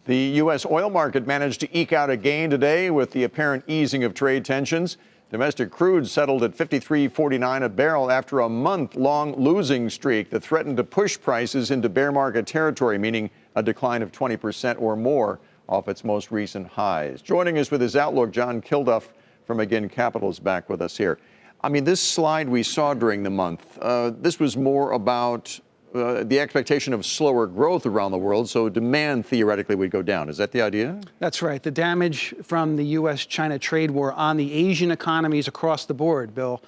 The U.S. oil market managed to eke out a gain today with the apparent easing of trade tensions. Domestic crude settled at $53.49 a barrel after a month-long losing streak that threatened to push prices into bear market territory, meaning a decline of 20% or more off its most recent highs. Joining us with his outlook, John Kilduff from Again Capital is back with us here. I mean, this slide we saw during the month, this was more about the expectation of slower growth around the world, so demand theoretically would go down. Is that the idea? That's right. The damage from the U.S.-China trade war on the Asian economies across the board, Bill,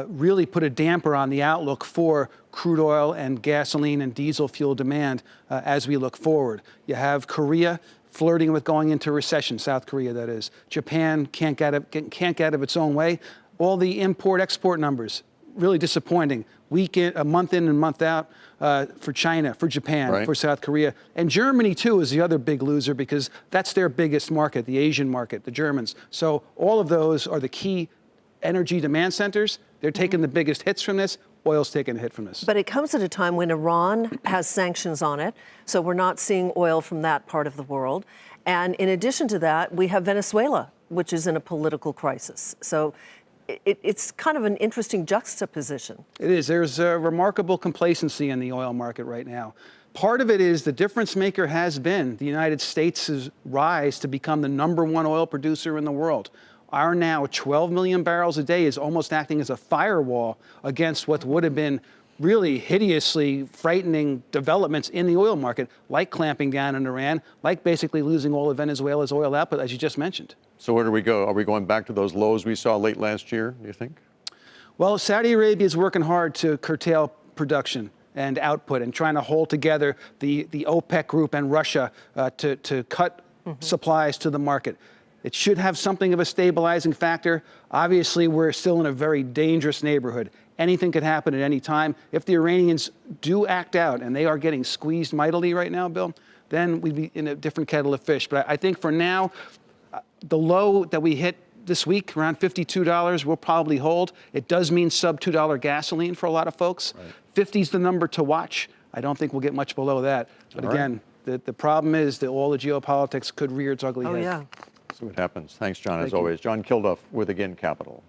really put a damper on the outlook for crude oil and gasoline and diesel fuel demand as we look forward. You have Korea flirting with going into recession, South Korea, that is. Japan can't get out of its own way. All the import-export numbers, really disappointing. A month in and month out for China, for Japan, right, for South Korea. And Germany, too, is the other big loser because that's their biggest market, the Asian market, the Germans. So all of those are the key energy demand centers. They're taking the biggest hits from this. Oil's taking a hit from this. But it comes at a time when Iran has sanctions on it, so we're not seeing oil from that part of the world. And in addition to that, we have Venezuela, which is in a political crisis. So it's kind of an interesting juxtaposition. It is. There's a remarkable complacency in the oil market right now. Part of it is the difference maker has been the United States' rise to become the #1 oil producer in the world. Our now 12 million barrels a day is almost acting as a firewall against what would have been really hideously frightening developments in the oil market, like clamping down on Iran, like basically losing all of Venezuela's oil output, as you just mentioned. So where do we go? Are we going back to those lows we saw late last year, do you think? Well, Saudi Arabia is working hard to curtail production and output and trying to hold together the OPEC group and Russia to cut supplies to the market. It should have something of a stabilizing factor. Obviously, we're still in a very dangerous neighborhood. Anything could happen at any time. If the Iranians do act out, and they are getting squeezed mightily right now, Bill, then we'd be in a different kettle of fish. But I think for now, the low that we hit this week, around $52, will probably hold. It does mean sub-$2 gasoline for a lot of folks. Right. 50 is the number to watch. I don't think we'll get much below that. But again, the problem is that all the geopolitics could rear its ugly head. Oh, yeah. See what happens. Thanks, John, as always. John Kilduff with Again Capital.